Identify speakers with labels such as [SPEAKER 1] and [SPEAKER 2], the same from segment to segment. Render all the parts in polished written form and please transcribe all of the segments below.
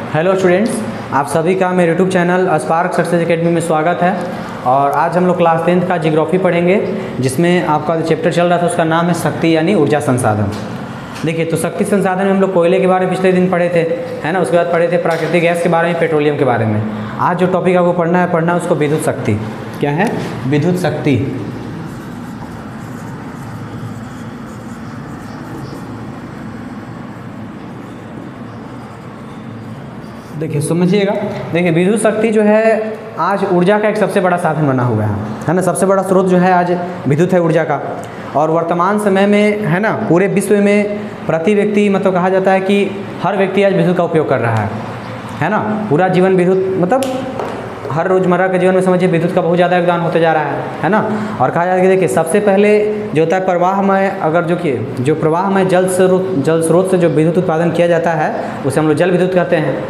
[SPEAKER 1] Hello students, आप सभी का मेरे YouTube channel spark success academy में स्वागत है। और आज हम लोग क्लास 10th का जियोग्राफी पढ़ेंगे, जिसमें आपका जो चैप्टर चल रहा था उसका नाम है शक्ति यानी ऊर्जा संसाधन। देखिए, तो शक्ति संसाधन में हम लोग कोयले के बारे में पिछले दिन पढ़े थे, है ना। उसके बाद पढ़े थे प्राकृतिक गैस के बारे में, पेट्रोलियम के बारे में। आज जो टॉपिक आपको पढ़ना है उसको विद्युत शक्ति। क्या है? विद्युत शक्ति। देखिए समझिएगा, देखिए विद्युत शक्ति जो है आज ऊर्जा का एक सबसे बड़ा साधन बना हुआ है ना। सबसे बड़ा स्रोत जो है आज विद्युत है ऊर्जा का। और वर्तमान समय में, है ना, पूरे विश्व में प्रति व्यक्ति मतलब कहा जाता है कि हर व्यक्ति आज विद्युत का उपयोग कर रहा है ना। पूरा जीवन विद्युत मतलब हर रोज़मर्रा के जीवन में समझिए विद्युत का बहुत ज़्यादा योगदान होते जा रहा है ना। और कहा जाता है कि देखिए सबसे पहले जो होता है प्रवाहमय, अगर जो प्रवाहमय जल स्रोत से जो विद्युत उत्पादन किया जाता है उसे हम लोग जल विद्युत कहते हैं,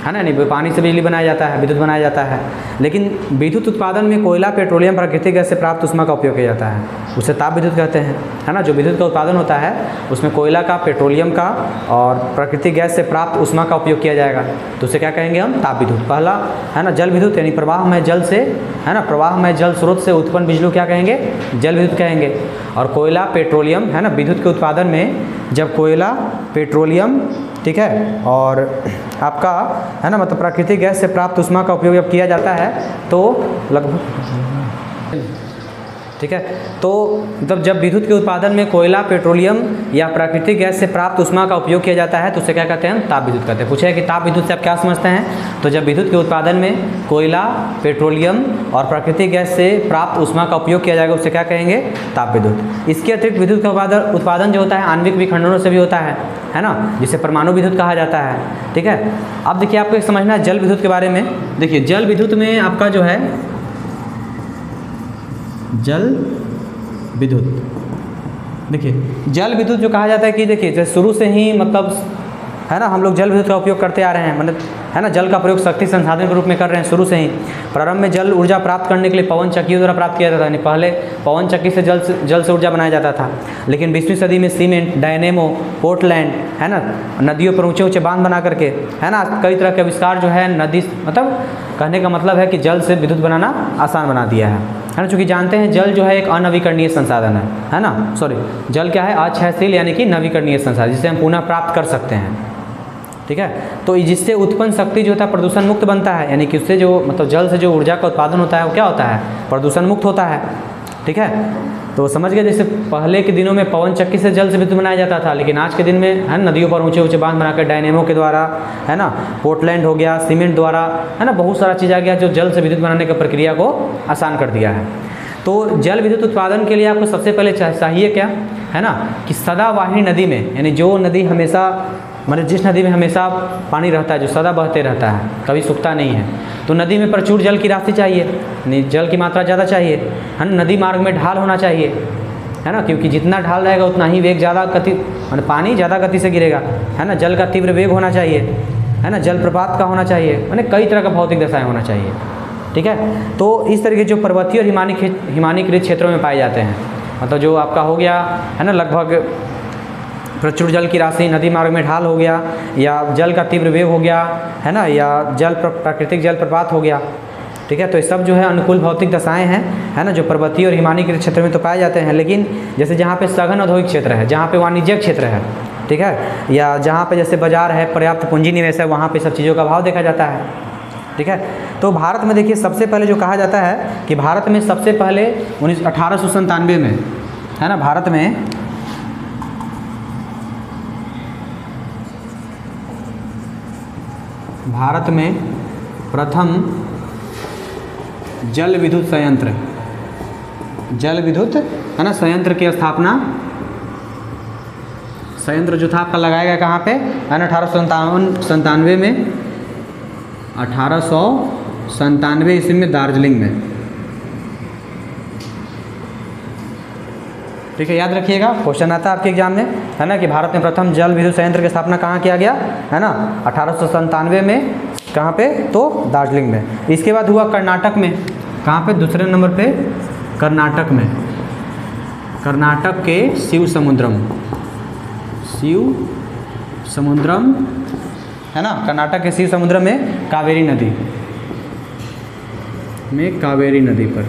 [SPEAKER 1] है ना। नहीं, पानी से बिजली बनाया जाता है, विद्युत बनाया जाता है। लेकिन विद्युत उत्पादन में कोयला, पेट्रोलियम, प्राकृतिक गैस से प्राप्त ऊष्मा का उपयोग किया जाता है, उसे ताप विद्युत कहते हैं, है ना। जो विद्युत का उत्पादन होता है उसमें कोयला का, पेट्रोलियम का और प्राकृतिक गैस से प्राप्त ऊष्मा का उपयोग किया जाएगा, तो उसे क्या कहेंगे हम? ताप विद्युत। पहला है ना जल विद्युत, यानी प्रवाहमय जल से, है ना, प्रवाहमय जल स्रोत से उत्पन्न बिजली क्या कहेंगे? जल विद्युत कहेंगे। और कोयला, पेट्रोलियम, है ना, विद्युत के उत्पादन में जब कोयला, पेट्रोलियम, ठीक है, और आपका, है ना, मतलब प्राकृतिक गैस से प्राप्त ऊष्मा का उपयोग जब किया जाता है तो लगभग, ठीक है, तो मतलब जब विद्युत के उत्पादन में कोयला, पेट्रोलियम या प्राकृतिक गैस से प्राप्त ऊष्मा का उपयोग किया जाता है तो उसे क्या कहते हैं? ताप विद्युत कहते हैं। पूछे कि ताप विद्युत से आप क्या समझते हैं? तो जब विद्युत के उत्पादन में कोयला, पेट्रोलियम और प्राकृतिक गैस से प्राप्त ऊष्मा का उपयोग किया जाएगा उसे क्या कहेंगे? ताप विद्युत। इसके अतिरिक्त विद्युत का उत्पादन जो होता है आणविक विखंडनों से भी होता है ना, जिसे परमाणु विद्युत कहा जाता है, ठीक है। अब देखिए आपको एक समझना है जल विद्युत के बारे में। देखिए जल विद्युत में आपका जो है जल विद्युत, देखिए जल विद्युत जो कहा जाता है कि देखिए जैसे शुरू से ही मतलब, है ना, हम लोग जल विद्युत का उपयोग करते आ रहे हैं, मतलब, है ना, जल का प्रयोग शक्ति संसाधन के रूप में कर रहे हैं शुरू से ही। प्रारंभ में जल ऊर्जा प्राप्त करने के लिए पवन चक्कियों द्वारा प्राप्त किया जाता था, यानी पहले पवन चक्की से जल से ऊर्जा बनाया जाता था। लेकिन 20वीं सदी में सीमेंट, डायनेमो, पोर्टलैंड, है ना, नदियों पर ऊंचे ऊंचे बांध बना करके, है ना, कई तरह के आविष्कार जो है नदी, मतलब कहने का मतलब है कि जल से विद्युत बनाना आसान बना दिया है ना। चूँकि जानते हैं जल जो है एक अनवीकरणीय संसाधन है ना। सॉरी, जल क्या है? अक्षयशील यानी कि नवीकरणीय संसाधन, जिसे हम पुनः प्राप्त कर सकते हैं, ठीक है। तो जिससे उत्पन्न शक्ति जो होता है प्रदूषण मुक्त बनता है, यानी कि उससे जो मतलब जल से जो ऊर्जा का उत्पादन होता है वो क्या होता है? प्रदूषण मुक्त होता है, ठीक है। तो समझ गए, जैसे पहले के दिनों में पवन चक्की से जल से विद्युत बनाया जाता था, लेकिन आज के दिन में, है, नदियों पर ऊंचे ऊंचे बांध बनाकर डायनेमो के द्वारा, है ना, पोर्टलैंड हो गया, सीमेंट द्वारा, है ना, बहुत सारा चीज़ आ गया जो जल से विद्युत बनाने की प्रक्रिया को आसान कर दिया है। तो जल विद्युत उत्पादन के लिए आपको सबसे पहले चाहिए क्या, है ना, कि सदावाहिनी नदी में, यानी जो नदी हमेशा, मतलब जिस नदी में हमेशा पानी रहता है, जो सदा बहते रहता है, कभी सूखता नहीं है, तो नदी में प्रचुर जल की राशि चाहिए, यानी जल की मात्रा ज़्यादा चाहिए, है ना। नदी मार्ग में ढाल होना चाहिए, है ना, क्योंकि जितना ढाल रहेगा उतना ही वेग ज़्यादा गति, मतलब पानी ज़्यादा गति से गिरेगा, है ना। जल का तीव्र वेग होना चाहिए, है ना, जलप्रपात का होना चाहिए, मैंने कई तरह का भौतिक दशाएँ होना चाहिए, ठीक है। तो इस तरीके जो पर्वतीय और हिमानीकृत क्षेत्रों में पाए जाते हैं, मतलब जो आपका हो गया, है ना, लगभग प्रचुर जल की राशि, नदी मार्ग में ढाल हो गया, या जल का तीव्र वेग हो गया, है ना, या प्राकृतिक जल प्रपात हो गया, ठीक है। तो ये सब जो है अनुकूल भौतिक दशाएं हैं, है ना, जो पर्वतीय और हिमानीकृत क्षेत्र में तो पाए जाते हैं। लेकिन जैसे जहाँ पे सघन औद्योगिक क्षेत्र है, जहाँ पे वाणिज्यिक क्षेत्र है, ठीक है, या जहाँ पे जैसे बाजार है, पर्याप्त पूंजी निवेश है, वहाँ पे सब चीज़ों का भाव देखा जाता है, ठीक है। तो भारत में देखिए सबसे पहले जो कहा जाता है कि भारत में सबसे पहले 1897 में, है ना, भारत में प्रथम जल विद्युत संयंत्र, है ना, संयंत्र की स्थापना, संयंत्र जो था आपका लगाया गया कहाँ पे, है ना, 1897 में, 1897 ईस्वी में दार्जिलिंग में, ठीक है। याद रखिएगा, क्वेश्चन आता है आपके एग्जाम में, है ना, कि भारत में प्रथम जल विद्युत संयंत्र की स्थापना कहाँ किया गया, है ना, 1897 में, कहाँ पे? तो दार्जिलिंग में। इसके बाद हुआ कर्नाटक में, कहाँ पे? दूसरे नंबर पे कर्नाटक में, कर्नाटक के शिव समुद्रम है ना, कर्नाटक के शिव समुद्र में कावेरी नदी पर।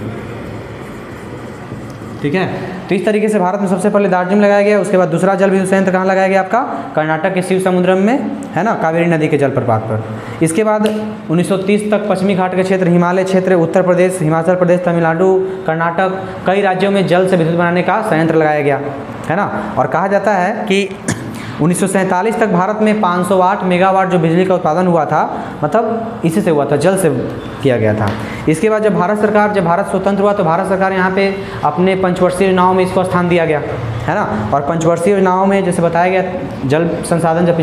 [SPEAKER 1] ठीक है, तो इस तरीके से भारत में सबसे पहले दार्जिलिंग लगाया गया। उसके बाद दूसरा जल विद्युत संयंत्र कहाँ लगाया गया आपका, कर्नाटक के शिव समुद्र में, है ना, कावेरी नदी के जल प्रपात पर। इसके बाद 1930 तक पश्चिमी घाट के क्षेत्र, हिमालय क्षेत्र, उत्तर प्रदेश, हिमाचल प्रदेश, तमिलनाडु, कर्नाटक, कई राज्यों में जल से विद्युत बनाने का संयंत्र लगाया गया, है ना। और कहा जाता है कि 1947 तक भारत में 508 मेगावाट जो बिजली का उत्पादन हुआ था, मतलब इसी से हुआ था, जल से किया गया था। इसके बाद जब भारत स्वतंत्र हुआ तो भारत सरकार यहाँ पे अपने पंचवर्षीय योजनाओं में इसको स्थान दिया गया, है ना। और पंचवर्षीय योजनाओं में जैसे बताया गया, जल संसाधन जब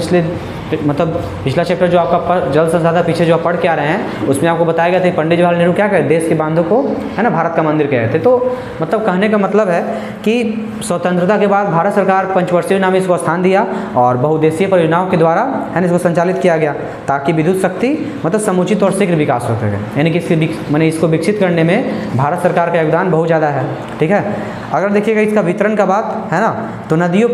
[SPEAKER 1] पिछला चैप्टर जो आपका जल संसाधन पीछे जो आप पढ़ के आ रहे हैं, उसमें आपको बताया गया था पंडित जवाहरलाल नेहरू क्या कहे, देश के बांधों को, है ना, भारत का मंदिर कह रहे थे। तो मतलब कहने का मतलब है कि स्वतंत्रता के बाद भारत सरकार पंचवर्षीय योजना में इसको स्थान दिया और बहुउद्देशीय परियोजनाओं के द्वारा, है ना, इसको संचालित किया गया ताकि विद्युत शक्ति मतलब समुचित और शीघ्र विकास हो सके। यानी कि इसको विकसित करने में भारत सरकार का योगदान बहुत ज़्यादा है। ठीक है, अगर देखिएगा इसका वितरण का बात, है ना, तो नदियों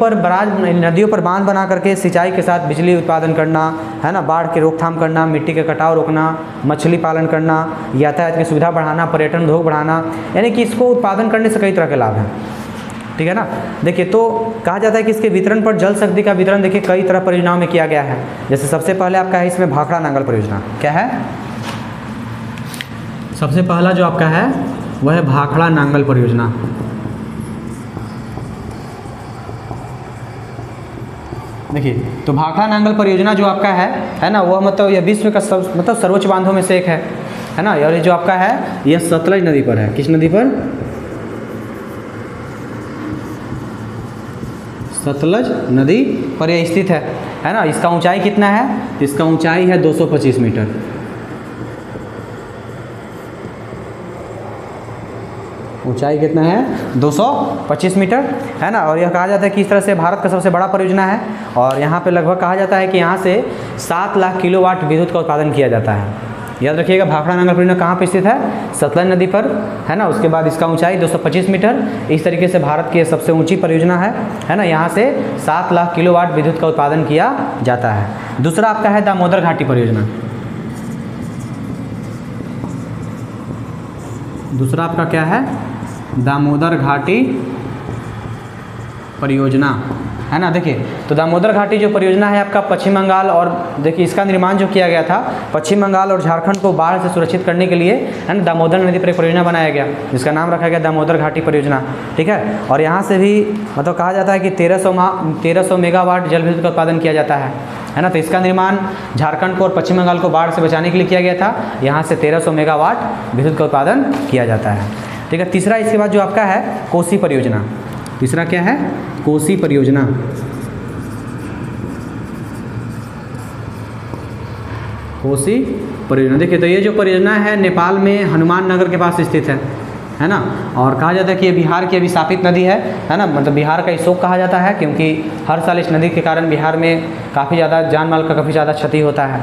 [SPEAKER 1] पर बांध बना करके सिंचाई के साथ बिजली उत्पादन करना, है ना, बाढ़ की रोकथाम करना, मिट्टी के कटाव रोकना, मछली पालन करना, यातायात की सुविधा बढ़ाना, पर्यटन उद्योग बढ़ाना, यानी कि इसको उत्पादन करने से कई तरह के लाभ हैं। ठीक है ना। देखिए, तो कहा जाता है कि इसके वितरण पर जल शक्ति का वितरण देखिए कई तरह परियोजनाओं में किया गया है। जैसे सबसे पहले आपका है इसमें भाखड़ा नांगल परियोजना। क्या है, सबसे पहला जो आपका है वह है भाखड़ा नांगल परियोजना। देखिए, तो भाखड़ा नांगल परियोजना जो आपका है ना, वह मतलब यह विश्व का सर्वोच्च बांधों में से एक है ना। और ये जो आपका है यह सतलज नदी पर है। किस नदी पर, सतलज नदी पर यह स्थित है ना। इसका ऊंचाई कितना है, इसका ऊंचाई है 225 मीटर। ऊंचाई कितना है, 225 मीटर, है ना। और यह कहा जाता है कि इस तरह से भारत का सबसे बड़ा परियोजना है। और यहाँ पे लगभग कहा जाता है कि यहाँ से 7 लाख किलोवाट विद्युत का उत्पादन किया जाता है। याद रखिएगा, भाखड़ा नांगल परियोजना कहाँ पे स्थित है, सतलज नदी पर, है ना। उसके बाद इसका ऊंचाई 225 मीटर। इस तरीके से भारत की सबसे ऊंची परियोजना है ना। यहाँ से 7 लाख किलोवाट विद्युत का उत्पादन किया जाता है। दूसरा आपका है दामोदर घाटी परियोजना। दूसरा आपका क्या है, दामोदर घाटी परियोजना, है ना। देखिए, तो दामोदर घाटी जो परियोजना है आपका पश्चिम बंगाल, और देखिए इसका निर्माण जो किया गया था पश्चिम बंगाल और झारखंड को बाढ़ से सुरक्षित करने के लिए, है ना, दामोदर नदी पर एक परियोजना बनाया गया जिसका नाम रखा गया दामोदर घाटी परियोजना। ठीक है, और यहाँ से भी मतलब कहा जाता है कि 1300 मेगावाट जल विद्युत का उत्पादन किया जाता है ना। तो इसका निर्माण झारखंड को और पश्चिम बंगाल को बाढ़ से बचाने के लिए किया गया था। यहाँ से 1300 मेगावाट विद्युत का उत्पादन किया जाता है। ठीक है, तीसरा इसके बाद जो आपका है कोसी परियोजना। तीसरा क्या है, कोसी परियोजना। कोसी परियोजना, देखिए तो ये जो परियोजना है नेपाल में हनुमान नगर के पास स्थित है ना। और कहा जाता है कि ये बिहार की अभिशापित नदी है ना। मतलब बिहार का शोक कहा जाता है क्योंकि हर साल इस नदी के कारण बिहार में काफ़ी ज़्यादा जान माल का काफ़ी ज़्यादा क्षति होता है।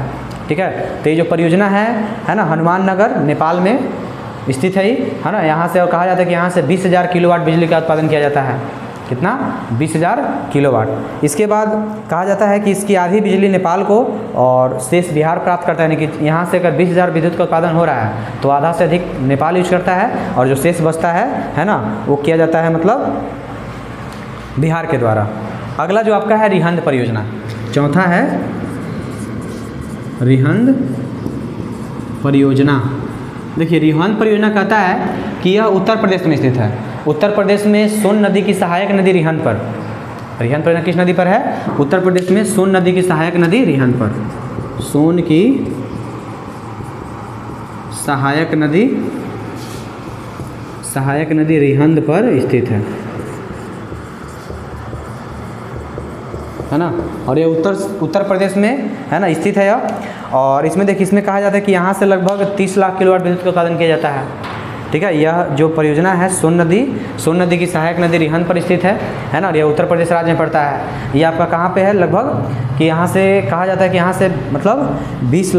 [SPEAKER 1] ठीक है, तो ये जो परियोजना है ना, हनुमान नगर नेपाल में स्थित है ना। यहाँ से और कहा जाता है कि यहाँ से 20,000 किलोवाट बिजली का उत्पादन किया जाता है। कितना, 20,000 किलोवाट। इसके बाद कहा जाता है कि इसकी आधी बिजली नेपाल को और शेष बिहार प्राप्त करता है। यानी कि यहाँ से अगर 20,000 विद्युत का उत्पादन हो रहा है तो आधा से अधिक नेपाल यूज करता है और जो शेष बचता है ना, वो किया जाता है मतलब बिहार के द्वारा। अगला जो आपका है रिहंद परियोजना। चौथा है रिहंद परियोजना। देखिए, रिहंद परियोजना कहता है कि यह उत्तर प्रदेश में स्थित है। उत्तर प्रदेश में सोन नदी की सहायक नदी रिहंद पर। रिहंद परियोजना किस नदी पर है, उत्तर प्रदेश में सोन नदी की सहायक नदी रिहंद पर। सोन की सहायक नदी रिहंद पर स्थित है ना। और ये उत्तर प्रदेश में है ना स्थित है यह। और इसमें देखिए, इसमें कहा जाता है कि यहाँ से लगभग 30 लाख किलोवाट विद्युत का उत्पादन किया जाता है। ठीक है, यह जो परियोजना है सोन नदी की सहायक नदी रिहंद पर स्थित है ना। और यह उत्तर प्रदेश राज्य में पड़ता है। ये आपका कहाँ पे है, लगभग कि यहाँ से कहा जाता है कि यहाँ से मतलब 30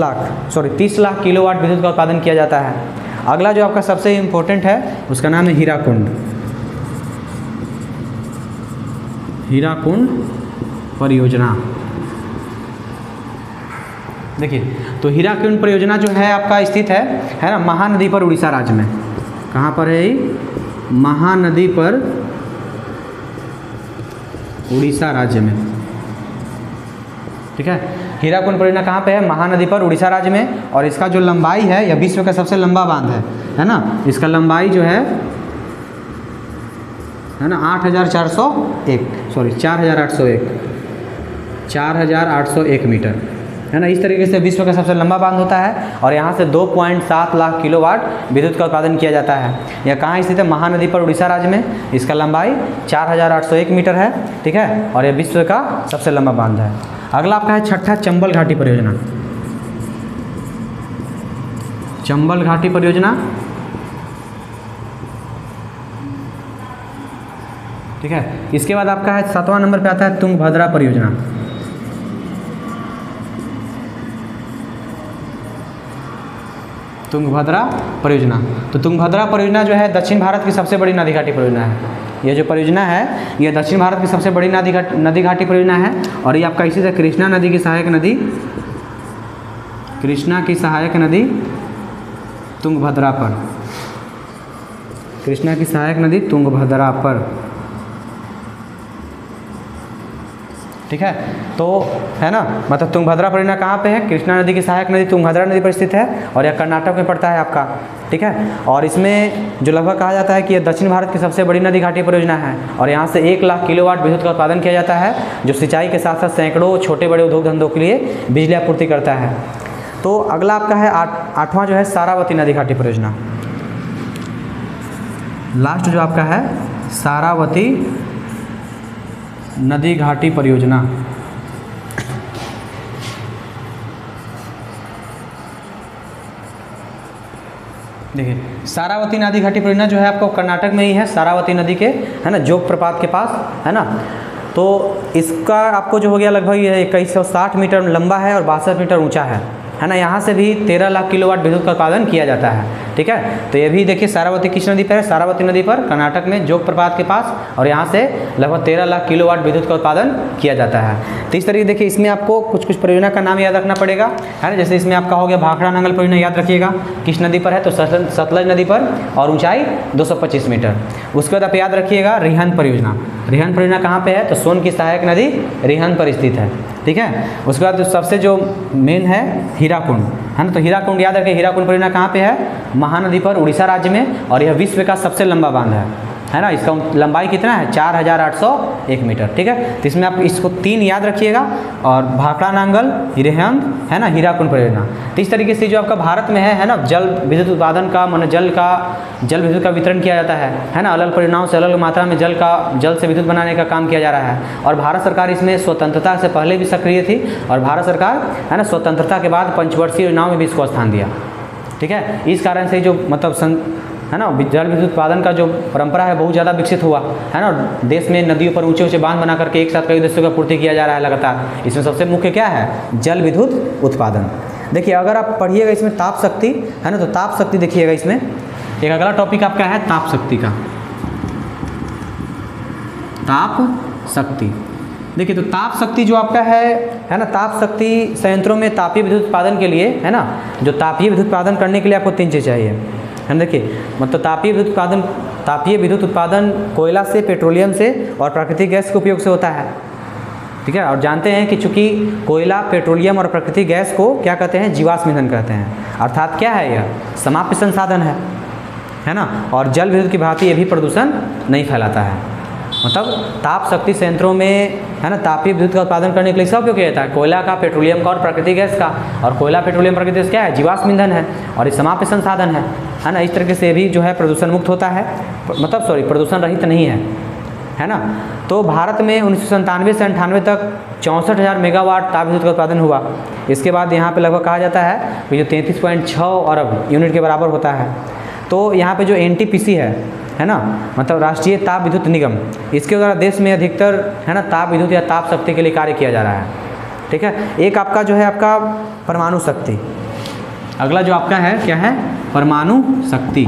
[SPEAKER 1] लाख किलोवाट विद्युत का उत्पादन किया जाता है। अगला जो आपका सबसे इम्पोर्टेंट है उसका नाम है हीराकुंड परियोजना। देखिए तो हीराकुंड परियोजना जो है आपका स्थित है ना, महानदी पर उड़ीसा राज्य में। कहाँ पर है ये? महानदी पर उड़ीसा राज्य में। ठीक है, हीराकुंड परियोजना कहाँ पे है? महानदी पर उड़ीसा राज्य में। और इसका जो लंबाई है, यह विश्व का सबसे लंबा बांध है ना। इसका लंबाई जो है ना 4,801 मीटर है ना। इस तरीके से विश्व का सबसे लंबा बांध होता है और यहाँ से 2.7 लाख किलोवाट विद्युत का उत्पादन किया जाता है। यह कहाँ स्थित है? महानदी पर उड़ीसा राज्य में। इसका लंबाई 4,801 मीटर है। ठीक है, और यह विश्व का सबसे लंबा बांध है। अगला आपका है छठा चंबल घाटी परियोजना। चंबल घाटी परियोजना, ठीक है। इसके बाद आपका है 7वां नंबर पे आता है तुंगभद्रा परियोजना। तुंगभद्रा परियोजना, तो तुंगभद्रा परियोजना जो है दक्षिण भारत की सबसे बड़ी नदी घाटी परियोजना है। ये जो परियोजना है ये दक्षिण भारत की सबसे बड़ी नदी घाटी परियोजना है। और ये आपका इसी से कृष्णा नदी की सहायक नदी, कृष्णा की सहायक नदी तुंगभद्रा पर, कृष्णा की सहायक नदी तुंगभद्रा पर। ठीक है, तो है ना, मतलब तुंगभद्रा परियोजना कहाँ पे है? कृष्णा नदी की सहायक नदी तुंगभद्रा नदी पर स्थित है और यह कर्नाटक में पड़ता है आपका। ठीक है, और इसमें जो लगभग कहा जाता है कि यह दक्षिण भारत की सबसे बड़ी नदी घाटी परियोजना है और यहाँ से 1 लाख किलोवाट विद्युत का उत्पादन किया जाता है, जो सिंचाई के साथ साथ सैकड़ों छोटे बड़े उद्योग धंधों के लिए बिजली आपूर्ति करता है। तो अगला आपका है 8वां जो है सारावती नदी घाटी परियोजना। लास्ट जो आपका है सारावती नदी घाटी परियोजना। देखिए सारावती नदी घाटी परियोजना जो है आपको कर्नाटक में ही है, सारावती नदी के है ना जोग प्रपात के पास है ना। तो इसका आपको जो हो गया लगभग ये 2160 मीटर लंबा है और 62 मीटर ऊंचा है ना। यहाँ से भी 13 लाख किलोवाट विद्युत का उत्पादन किया जाता है। ठीक है, तो ये भी देखिए सारावती किस नदी पर है? सारावती नदी पर कर्नाटक में जोग प्रपात के पास, और यहाँ से लगभग 13 लाख किलोवाट विद्युत का उत्पादन किया जाता है। तो इस तरीके देखिए इसमें आपको कुछ कुछ परियोजना का नाम याद रखना पड़ेगा है ना। जैसे इसमें आपका हो गया भाखड़ा नांगल परियोजना, याद रखिएगा किस नदी पर है? तो सतलज नदी पर और ऊंचाई 225 मीटर। उसके बाद आप याद रखिएगा रिहंद परियोजना। रिहंद परियोजना कहाँ पे है? तो सोन की सहायक नदी रिहंद पर स्थित है। ठीक है, उसके बाद सबसे जो मेन है हीराकुंड है ना। तो हीराकुंड याद रखिए, हीराकुंड परियोजना कहाँ पे है? महानदी पर उड़ीसा राज्य में और यह विश्व का सबसे लंबा बांध है ना। इसका लंबाई कितना है? 4,801 मीटर। ठीक है, तो इसमें आप इसको 3 याद रखिएगा, और भाखड़ा नांगल, रिहंद है ना, हीराकुंड परियोजना। तो इस तरीके से जो आपका भारत में है ना जल विद्युत उत्पादन का माने जल विद्युत का वितरण किया जाता है ना। अलग परियोजनाओं से अलग मात्रा में जल से विद्युत बनाने का काम किया जा रहा है। और भारत सरकार इसमें स्वतंत्रता से पहले भी सक्रिय थी और भारत सरकार है ना स्वतंत्रता के बाद पंचवर्षीय योजनाओं में भी इसको स्थान दिया। ठीक है, इस कारण से जो मतलब है ना जल विद्युत उत्पादन का जो परंपरा है बहुत ज़्यादा विकसित हुआ है ना। देश में नदियों पर ऊंचे ऊंचे बांध बना करके एक साथ कई उद्देश्यों का पूर्ति किया जा रहा है लगातार। इसमें सबसे मुख्य क्या है? जल विद्युत उत्पादन। देखिए अगर आप पढ़िएगा इसमें ताप शक्ति है ना, तो ताप शक्ति देखिएगा इसमें एक अगला टॉपिक आपका है ताप शक्ति का। ताप शक्ति देखिए, तो ताप शक्ति जो आपका है ना, ताप शक्ति संयंत्रों में तापीय विद्युत उत्पादन के लिए है ना, जो तापीय विद्युत उत्पादन करने के लिए आपको 3 चीज़ चाहिए है। देखिए मतलब तापीय विद्युत उत्पादन कोयला से, पेट्रोलियम से और प्राकृतिक गैस के उपयोग से होता है। ठीक है, और जानते हैं कि चूंकि कोयला, पेट्रोलियम और प्राकृतिक गैस को क्या कहते हैं? जीवाश्म ईंधन कहते हैं। अर्थात क्या है? यह समाप्य संसाधन है ना। और जल विद्युत की भांति ये भी प्रदूषण नहीं फैलाता है। मतलब ताप शक्ति संयंत्रों में है ना तापीय विद्युत का उत्पादन करने के लिए इसका उपयोग किया जाता है, कोयला का, पेट्रोलियम का और प्राकृतिक गैस का। और कोयला, पेट्रोलियम, प्राकृतिक गैस क्या है? जीवाश्म ईंधन है और ये समाप्य संसाधन है ना। इस तरीके से भी जो है प्रदूषण मुक्त होता है, मतलब प्रदूषण रहित नहीं है ना। तो भारत में 1997 से 98 तक 64,000 मेगावाट ताप विद्युत का उत्पादन हुआ। इसके बाद यहाँ पे लगभग कहा जाता है कि जो 33.6 अरब यूनिट के बराबर होता है। तो यहाँ पे जो NTPC है ना, मतलब राष्ट्रीय ताप विद्युत निगम, इसके द्वारा देश में अधिकतर है ना ताप विद्युत या ताप शक्ति के लिए कार्य किया जा रहा है। ठीक है, एक आपका जो है आपका परमाणु शक्ति। अगला जो आपका है क्या है? परमाणु शक्ति।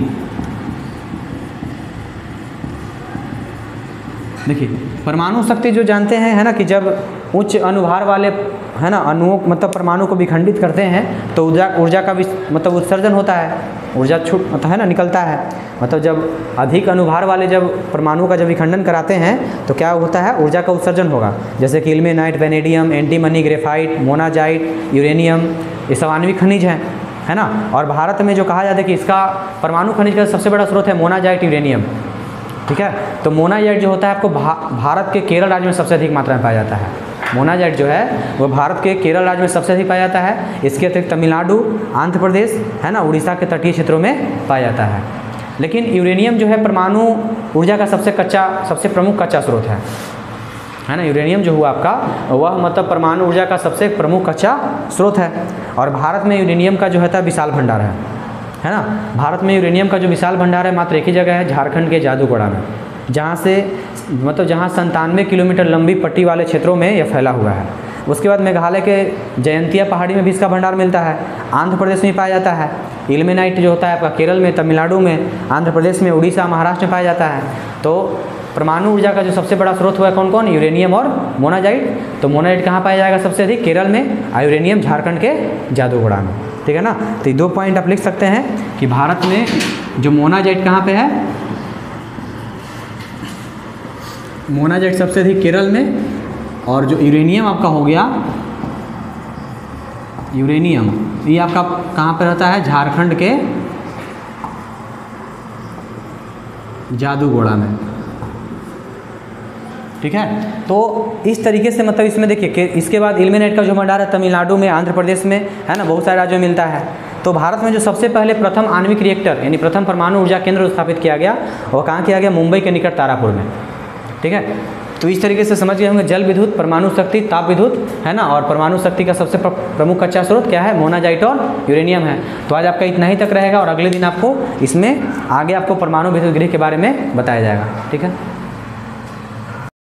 [SPEAKER 1] देखिए परमाणु शक्ति जो जानते हैं है ना कि जब उच्च अनुभार वाले है ना अणुओं मतलब परमाणु को विखंडित करते हैं तो ऊर्जा का भी मतलब उत्सर्जन होता है, ऊर्जा छूट मतलब है ना निकलता है। मतलब जब अधिक अनुभार वाले जब परमाणु का जब विखंडन कराते हैं तो क्या होता है, ऊर्जा का उत्सर्जन होगा। जैसे कि ilmenite, vanadium, antimony, graphite, monazite, uranium, ये सब आणविक खनिज हैं, है ना। और भारत में जो कहा जाता है कि इसका परमाणु खनिज का सबसे बड़ा स्रोत है मोनाजाइट, यूरेनियम, ठीक है। तो मोनाजाइट जो होता है आपको भारत के केरल राज्य में सबसे अधिक मात्रा में पाया जाता है। मोनाजाइट जो है वो भारत के केरल राज्य में सबसे अधिक पाया जाता है। इसके अतिरिक्त तमिलनाडु, आंध्र प्रदेश, है ना, उड़ीसा के तटीय क्षेत्रों में पाया जाता है। लेकिन यूरेनियम जो है परमाणु ऊर्जा का सबसे प्रमुख कच्चा स्रोत है ना। यूरेनियम जो हुआ आपका वह मतलब परमाणु ऊर्जा का सबसे प्रमुख कच्चा स्रोत है। और भारत में यूरेनियम का जो है विशाल भंडार है ना। भारत में यूरेनियम का जो विशाल भंडार है मात्र एक ही जगह है, झारखंड के जादूगोड़ा में, जहाँ से मतलब जहाँ 97 किलोमीटर लंबी पट्टी वाले क्षेत्रों में यह फैला हुआ है। उसके बाद मेघालय के जयंतिया पहाड़ी में भी इसका भंडार मिलता है। आंध्र प्रदेश में पाया जाता है। इल्मेनाइट जो होता है आपका केरल में, तमिलनाडु में, आंध्र प्रदेश में, उड़ीसा, महाराष्ट्र में पाया जाता है। तो परमाणु ऊर्जा का जो सबसे बड़ा स्रोत हुआ है कौन कौन, यूरेनियम और मोनाजाइट। तो मोनाजाइट कहाँ पाया जाएगा सबसे अधिक, केरल में, और यूरेनियम झारखंड के जादूगोड़ा में, ठीक है ना। तो ये 2 पॉइंट आप लिख सकते हैं कि भारत में जो मोनाजाइट कहाँ पे है, मोनाजाइट सबसे अधिक केरल में, और जो यूरेनियम आपका हो गया, यूरेनियम ये आपका कहाँ पे रहता है, झारखंड के जादूगोड़ा में, ठीक है। तो इस तरीके से मतलब इसमें देखिए कि इसके बाद इल्मेनाइट का जो भंडार है तमिलनाडु में, आंध्र प्रदेश में, है ना, बहुत सारे राज्यों में मिलता है। तो भारत में जो सबसे पहले प्रथम आणविक रिएक्टर यानी प्रथम परमाणु ऊर्जा केंद्र स्थापित किया गया वो कहाँ किया गया, मुंबई के निकट तारापुर में, ठीक है। तो इस तरीके से समझ गए होंगे जल विद्युत, परमाणु शक्ति, ताप विद्युत, है ना। और परमाणु शक्ति का सबसे प्रमुख कच्चा स्रोत क्या है, मोनाजाइट और यूरेनियम है। तो आज आपका इतना ही तक रहेगा और अगले दिन आपको इसमें आगे आपको परमाणु विद्युत गृह के बारे में बताया जाएगा, ठीक है।